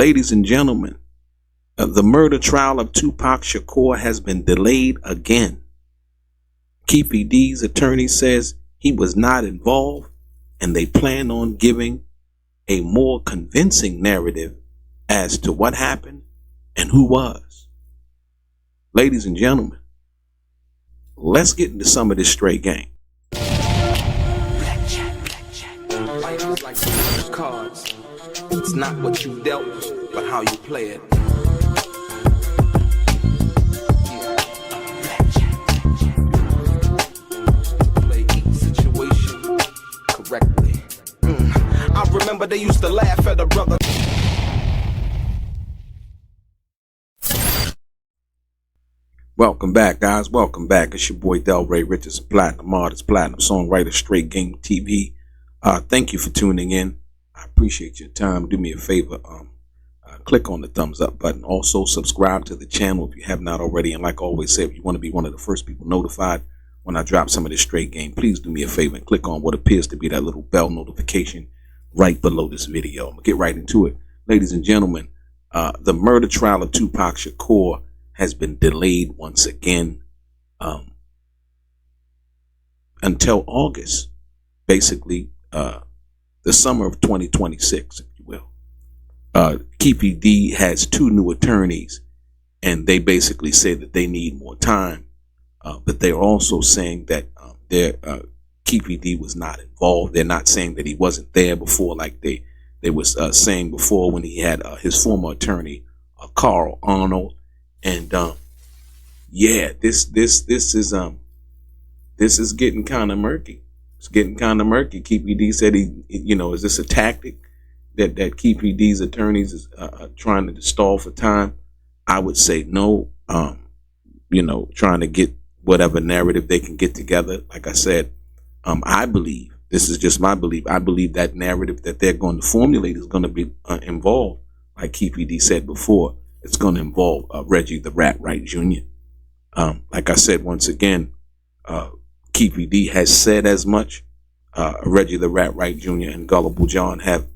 Ladies and gentlemen, the murder trial of Tupac Shakur has been delayed again. Keefe D's attorney says he was not involved, and they plan on giving a more convincing narrative as to what happened and who was. Ladies and gentlemen, let's get into some of this straight game. Life is like the cards. It's not what you dealt, but how you play it. Play each situation correctly. I remember they used to laugh at a brother. Welcome back, guys. Welcome back. It's your boy Delray Richardson, platinum artist, platinum songwriter, Straight Game TV. Thank you for tuning in. I appreciate your time. Do me a favor, click on the thumbs up button. Also, subscribe to the channel if you have not already. And like I always say, if you want to be one of the first people notified when I drop some of this straight game, please do me a favor and click on what appears to be that little bell notification right below this video. I'm gonna get right into it. Ladies and gentlemen, the murder trial of Tupac Shakur has been delayed once again until August, basically the summer of 2026, if you will. Keefe D has two new attorneys, and they basically say that they need more time, but they're also saying that Keefe D was not involved. They're not saying that he wasn't there before, like they was saying before when he had his former attorney, Carl Arnold. And yeah, this is getting kind of murky. It's getting kind of murky. Keefe D said is this a tactic that Keefe D's attorneys is trying to stall for time? I would say no. Trying to get whatever narrative they can get together. Like I said, I believe, this is just my belief, I believe that narrative that they're going to formulate is going to be involved, like Keefe D said before, it's going to involve Reggie the Wright Jr. Like I said, once again, Keefe D has said as much. Reggie the Wright Jr. and Gullible John have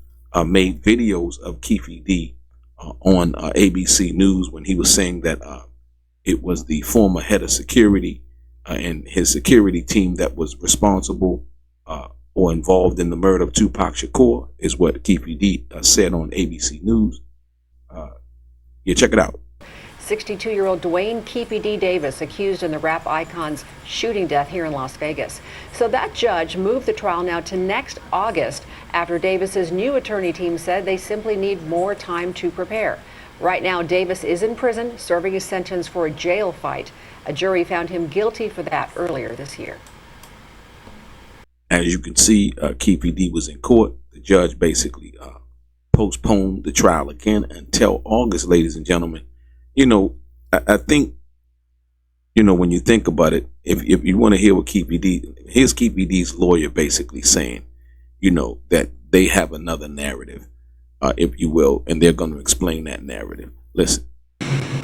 made videos of Keefe D on ABC News when he was saying that it was the former head of security and his security team that was responsible or involved in the murder of Tupac Shakur, is what Keefe D said on ABC News. Yeah, check it out. 62-year-old Dwayne Keefe D. Davis accused in the rap icon's shooting death here in Las Vegas. So that judge moved the trial now to next August after Davis's new attorney team said they simply need more time to prepare. Right now, Davis is in prison serving his sentence for a jail fight. A jury found him guilty for that earlier this year. As you can see, Keefe D was in court. The judge basically postponed the trial again until August, ladies and gentlemen. I think, when you think about it, if you want to hear what Keefe D, here's Keefe D's lawyer basically saying, that they have another narrative, if you will, and they're going to explain that narrative. Listen.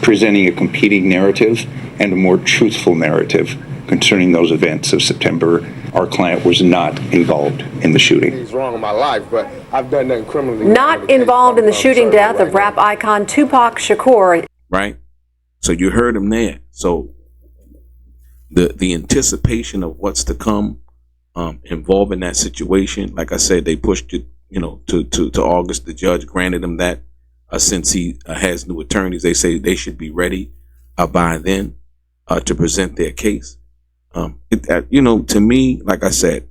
Presenting a competing narrative and a more truthful narrative concerning those events of September. Our client was not involved in the shooting. He's wrong in my life, but I've done nothing criminally. Not involved in the shooting death of rap icon Tupac Shakur. Right? So you heard him there. So the anticipation of what's to come involving that situation, like I said, they pushed it, to August. The judge granted him that since he has new attorneys. They say they should be ready by then to present their case. To me, like I said,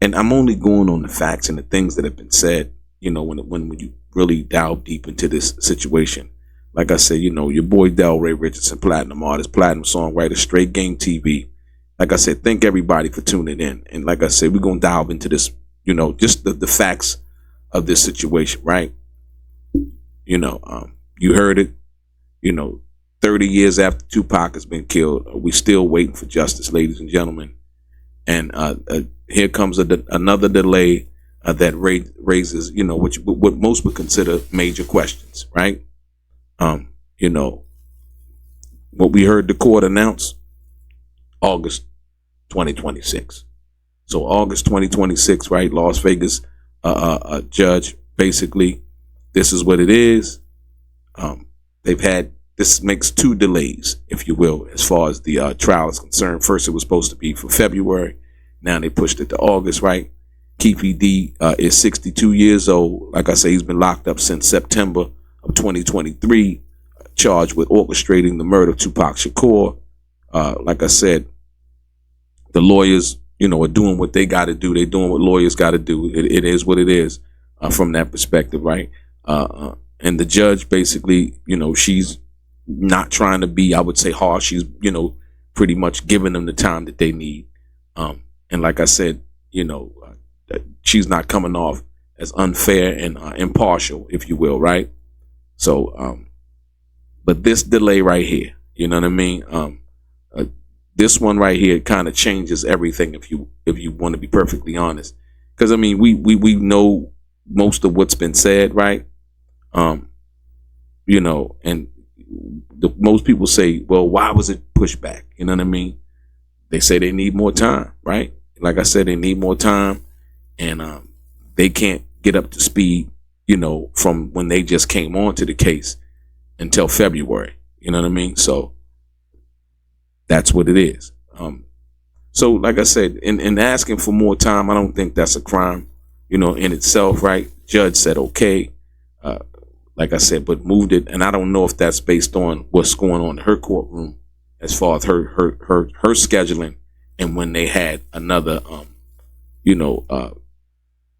and I'm only going on the facts and the things that have been said, when you really delve deep into this situation. Like I said, your boy Delray Richardson, platinum artist, platinum songwriter, Straight Game TV. Like I said, thank everybody for tuning in. And like I said, we're going to dive into this, just the facts of this situation, right? You heard it, 30 years after Tupac has been killed, we still waiting for justice, ladies and gentlemen. And here comes another delay that raises, what most would consider major questions, right? What we heard the court announce, August 2026. So August 2026, right? Las Vegas judge basically this is what it is. This makes 2 delays, if you will, as far as the trial is concerned. First, it was supposed to be for February. Now they pushed it to August, right? Keefe D is 62 years old. Like I say, he's been locked up since September of 2023, charged with orchestrating the murder of Tupac Shakur. Like I said, the lawyers, are doing what they got to do. They're doing what lawyers got to do. It is what it is from that perspective, right? And the judge basically, she's not trying to be, I would say, harsh. She's, pretty much giving them the time that they need. And like I said, she's not coming off as unfair and impartial, if you will, right? So, but this delay right here, you know what I mean? This one right here kind of changes everything, if you want to be perfectly honest. Because I mean, we know most of what's been said, right? And most people say, well, why was it pushed back? You know what I mean? They say they need more time, right? Like I said, they need more time, and they can't get up to speed, from when they just came on to the case until February. You know what I mean? So that's what it is. So like I said, in asking for more time, I don't think that's a crime, in itself, right? Judge said, okay, like I said, but moved it. And I don't know if that's based on what's going on in her courtroom as far as her scheduling and when they had another,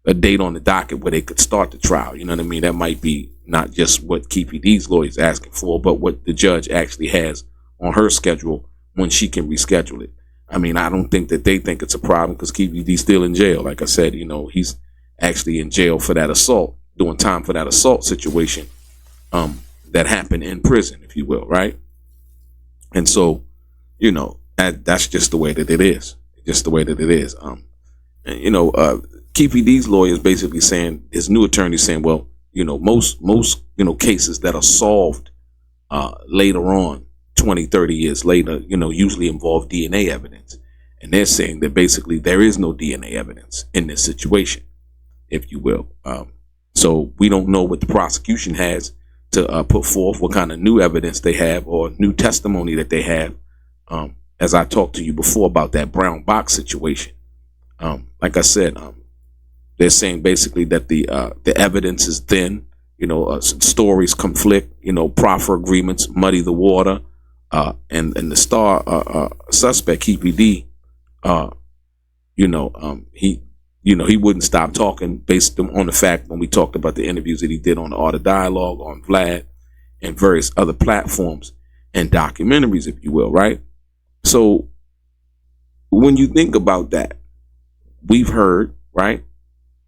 a date on the docket where they could start the trial. You know what I mean? That might be not just what Keefe D's lawyers asking for, but what the judge actually has on her schedule when she can reschedule it. I mean, I don't think that they think it's a problem because Keefe D's still in jail. Like I said, he's actually in jail for that assault, doing time for that assault situation that happened in prison, if you will, right? And so, that's just the way that it is. Just the way that it is. Keefe D's lawyer is basically saying, his new attorney saying, well, most cases that are solved later on, 20, 30 years later, usually involve DNA evidence. And they're saying that basically there is no DNA evidence in this situation, if you will. So we don't know what the prosecution has to put forth, what kind of new evidence they have or new testimony that they have. As I talked to you before about that brown box situation. Like I said, they're saying basically that the evidence is thin, stories conflict, proffer agreements muddy the water. And the star suspect, Keefe D, he wouldn't stop talking based on the fact when we talked about the interviews that he did on the Art of Dialogue, on Vlad, and various other platforms and documentaries, if you will, right? So when you think about that, we've heard, right?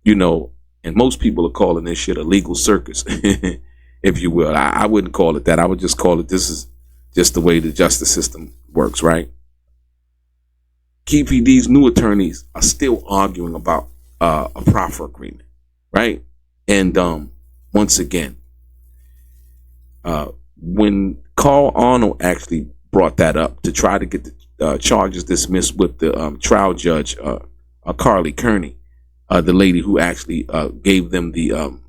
And most people are calling this shit a legal circus, if you will. I wouldn't call it that. I would just call it, this is just the way the justice system works, right? Keefe D's new attorneys are still arguing about a proffer agreement, right? And once again, when Carl Arnold actually brought that up to try to get the charges dismissed with the trial judge, Carly Kearney, the lady who actually gave them the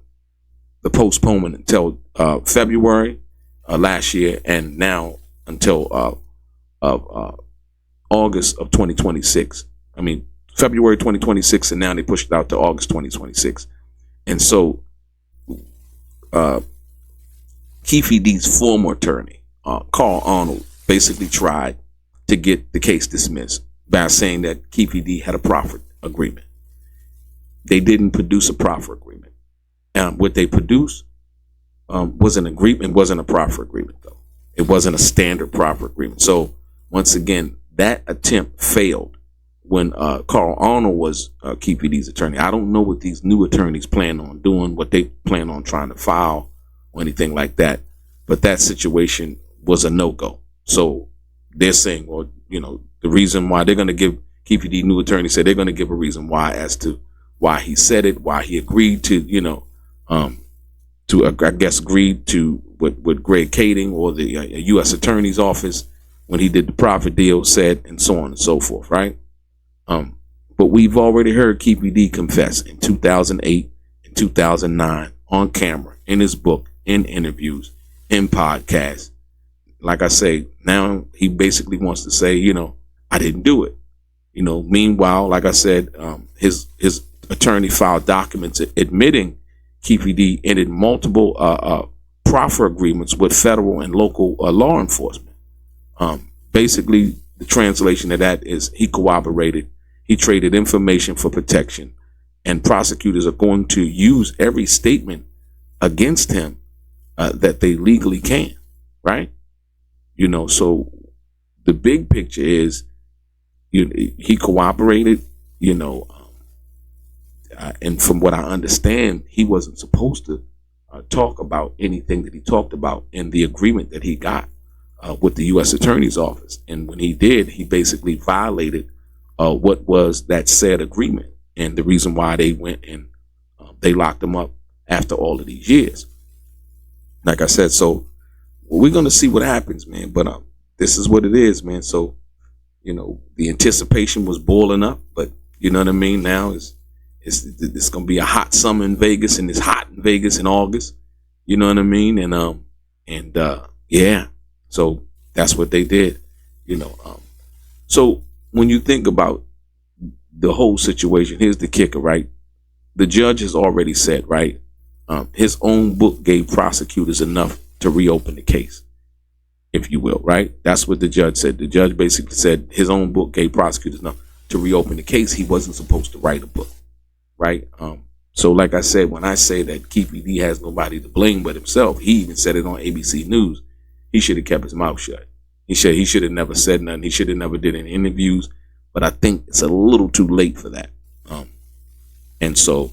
postponement until February last year, and now until August of 2026. I mean, February 2026, and now they pushed it out to August 2026. And so Keefe D's former attorney, Carl Arnold, basically tried to get the case dismissed by saying that Keefe D had a proffer agreement. They didn't produce a proffer agreement. What they produced was an agreement. It wasn't a proffer agreement, though. It wasn't a standard proffer agreement. So once again, that attempt failed when Carl Arnold was Keefe D's attorney. I don't know what these new attorneys plan on doing, what they plan on trying to file or anything like that. But that situation was a no-go. So they're saying, well, the reason why they're going to give Keefe D new attorney said they're going to give a reason why as to why he said it, why he agreed to, agreed to what Greg Kading or the U.S. Attorney's Office when he did the profit deal said, and so on and so forth, right? But we've already heard Keefe D confess in 2008 and 2009 on camera in his book, in interviews, in podcasts. Like I say, now he basically wants to say, I didn't do it. Meanwhile, like I said, his attorney filed documents admitting Keefe D entered multiple proffer agreements with federal and local law enforcement. Basically, the translation of that is he cooperated, he traded information for protection, and prosecutors are going to use every statement against him that they legally can, right? So the big picture is he cooperated, and from what I understand, he wasn't supposed to talk about anything that he talked about in the agreement that he got with the U.S. Attorney's Office. And when he did, he basically violated what was that said agreement, and the reason why they went and they locked him up after all of these years. Like I said, so we're going to see what happens, man. But this is what it is, man. So, the anticipation was boiling up, but you know what I mean? Now it's going to be a hot summer in Vegas, and it's hot in Vegas in August. You know what I mean? And yeah, so that's what they did, So when you think about the whole situation, here's the kicker, right? The judge has already said, right? His own book gave prosecutors enough to reopen the case, if you will, right? That's what the judge said. The judge basically said his own book gave prosecutors enough to reopen the case. He wasn't supposed to write a book, right? So like I said, when I say that Keefe D has nobody to blame but himself, he even said it on ABC News. He should have kept his mouth shut. He should have never said nothing. He should have never did any interviews. But I think it's a little too late for that. And so,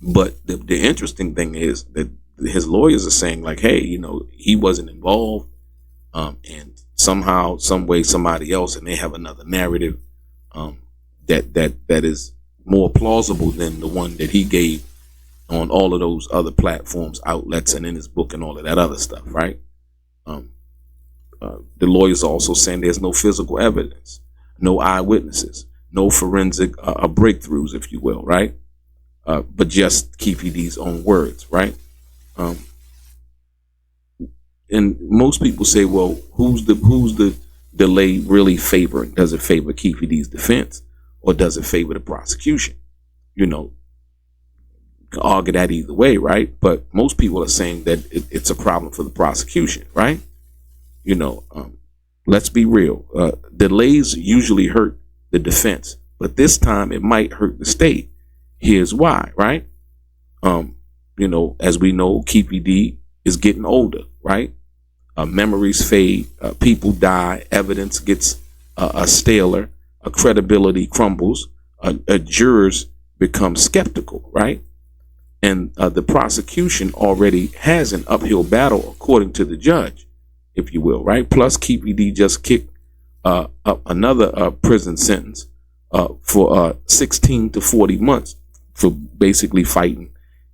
but the interesting thing is that his lawyers are saying like, hey, he wasn't involved. And somehow, some way, somebody else, and they have another narrative that is more plausible than the one that he gave on all of those other platforms, outlets, and in his book and all of that other stuff, right? The lawyers are also saying there's no physical evidence, no eyewitnesses, no forensic breakthroughs, if you will, right? But just Keefe D's own words, right? And most people say, well, who's the delay really favoring? Does it favor Keefe D's defense, or does it favor the prosecution? You can argue that either way, right? But most people are saying that it's a problem for the prosecution, right? Let's be real. Delays usually hurt the defense, but this time it might hurt the state. Here's why, right? As we know, Keefe D is getting older, right? Memories fade, people die, evidence gets staler, credibility crumbles, jurors become skeptical, right? And the prosecution already has an uphill battle, according to the judge, if you will, right? Plus, Keefe D just kicked up another prison sentence for 16 to 40 months for basically fighting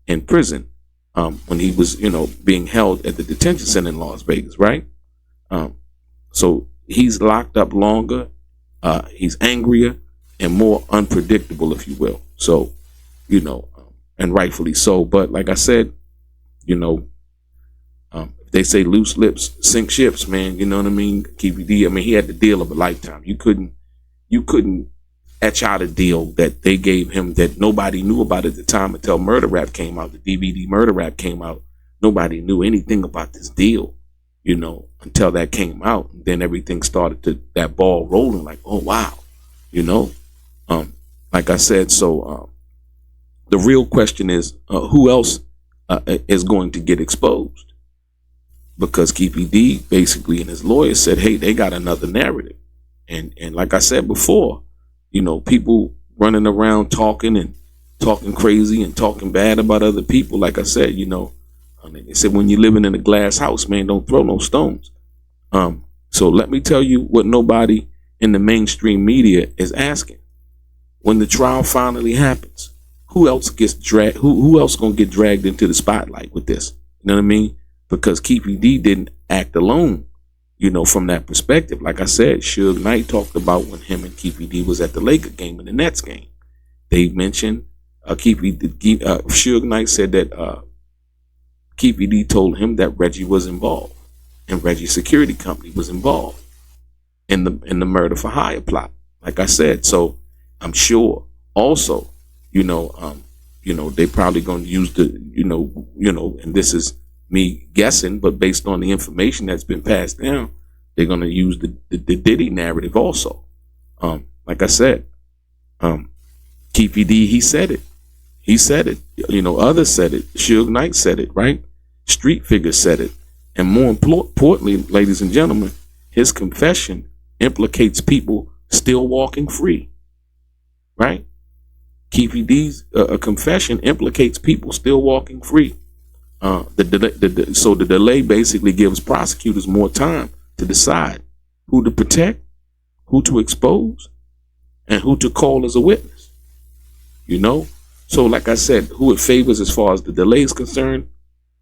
in prison when he was, being held at the detention center in Las Vegas, right? So he's locked up longer, he's angrier and more unpredictable, if you will. So, and rightfully so. But like I said, they say loose lips sink ships, man. You know what I mean? Keefe D, he had the deal of a lifetime. You couldn't etch out a deal that they gave him that nobody knew about at the time until Murder Rap came out. The DVD Murder Rap came out. Nobody knew anything about this deal, until that came out. And then everything started to that ball rolling like, oh, wow, like I said. So the real question is, who else is going to get exposed? Because Keefe D basically and his lawyers said, hey, they got another narrative. And like I said before, people running around talking crazy and talking bad about other people. Like I said, they said when you're living in a glass house, man, don't throw no stones. So let me tell you what nobody in the mainstream media is asking. When the trial finally happens, who else gets dragged? Who else gonna get dragged into the spotlight with this? You know what I mean? Because Keefe D didn't act alone, from that perspective. Like I said, Suge Knight talked about when him and Keefe D was at the Laker game and the Nets game. They mentioned Suge Knight said that Keefe D told him that Reggie was involved, and Reggie's security company was involved in the murder for hire plot. Like I said, so I'm sure also, they probably going to use the, and this is me guessing, but based on the information that's been passed down, they're going to use the Diddy narrative also. Like I said, Keefe D, he said it. He said it. Others said it. Suge Knight said it, right? Street figures said it. And more importantly, ladies and gentlemen, his confession implicates people still walking free, right? Keefe D's confession implicates people still walking free. So the delay basically gives prosecutors more time to decide who to protect, who to expose, and who to call as a witness. So like I said, who it favors as far as the delay is concerned,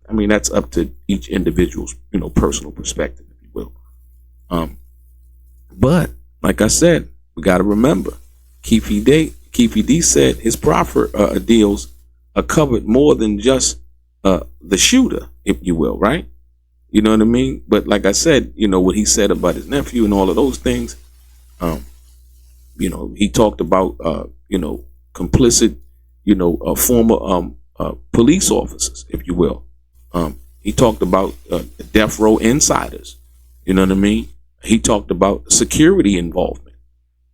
I mean, that's up to each individual's, personal perspective, if you will. But like I said, we got to remember, Keefe D said his proffer deals covered more than just the shooter, if you will, right? You know what I mean? But like I said, what he said about his nephew and all of those things, he talked about, complicit, former police officers, if you will. He talked about death row insiders. You know what I mean? He talked about security involvement.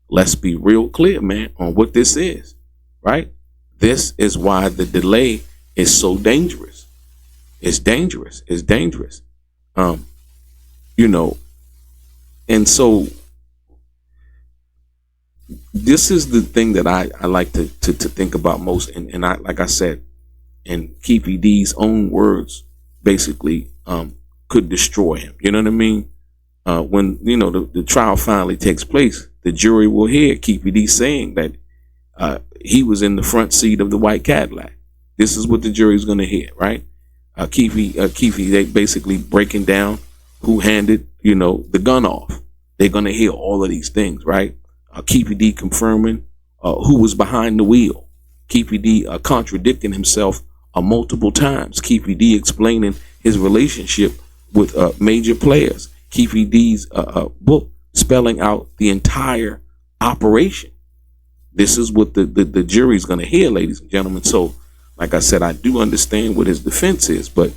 Let's be real clear, man, on what this is, right? This is why the delay is so dangerous. It's dangerous. It's dangerous. And so this is the thing that I like to think about most. And I, like I said, in Keefe D's own words, basically could destroy him. You know what I mean? When, the trial finally takes place, the jury will hear Keefe D saying that he was in the front seat of the white Cadillac. This is what the jury's going to hear, right? Keefe, they basically breaking down who handed, the gun off. They're going to hear all of these things, right? Keefe D confirming who was behind the wheel. Keefe D contradicting himself multiple times. Keefe D explaining his relationship with major players. Keefe D's book spelling out the entire operation. This is what the jury's going to hear, ladies and gentlemen. So, like I said, I do understand what his defense is, but,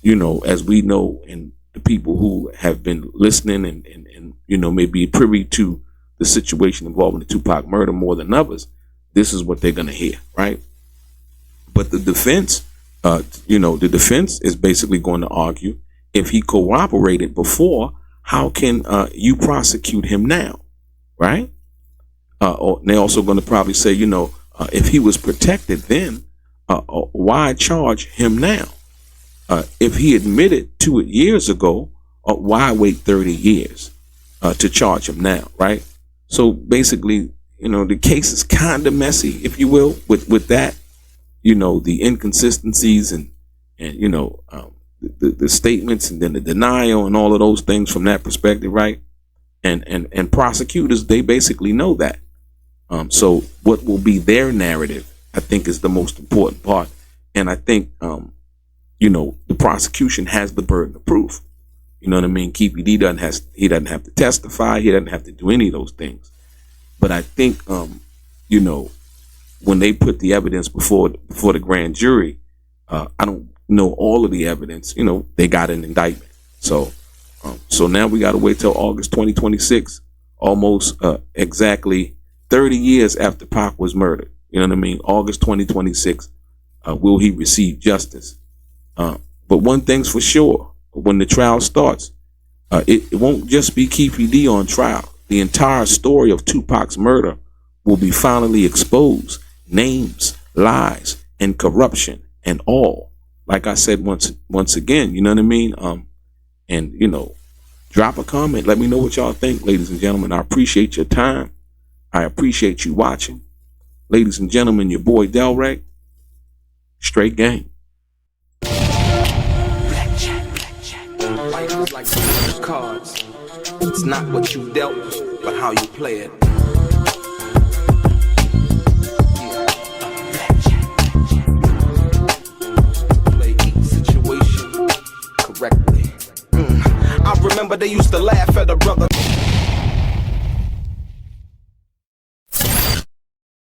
as we know, and the people who have been listening and may be privy to the situation involving the Tupac murder more than others, this is what they're going to hear, right? But the defense, the defense is basically going to argue, if he cooperated before, how can you prosecute him now, right? Or they're also going to probably say, if he was protected then, why charge him now? If he admitted to it years ago, why wait 30 years to charge him now, right? So basically, the case is kind of messy, if you will, with that, the inconsistencies and the statements and then the denial and all of those things from that perspective, right? And prosecutors, they basically know that. So what will be their narrative, I think, is the most important part. And I think, the prosecution has the burden of proof. You know what I mean? Keefe D doesn't have to testify. He doesn't have to do any of those things. But I think, when they put the evidence before the grand jury, I don't know all of the evidence. They got an indictment. So now we got to wait till August 2026, almost exactly 30 years after Pac was murdered. You know what I mean? August 2026. Will he receive justice? But one thing's for sure: when the trial starts, it won't just be Keefe D on trial. The entire story of Tupac's murder will be finally exposed. Names, lies, and corruption, and all. Like I said once again, you know what I mean? And drop a comment. Let me know what y'all think, ladies and gentlemen. I appreciate your time. I appreciate you watching. Ladies and gentlemen, your boy Delray. Straight game. Life is like some cards. It's not what you dealt, but how you play it. Play each situation correctly. I remember they used to laugh at a brother.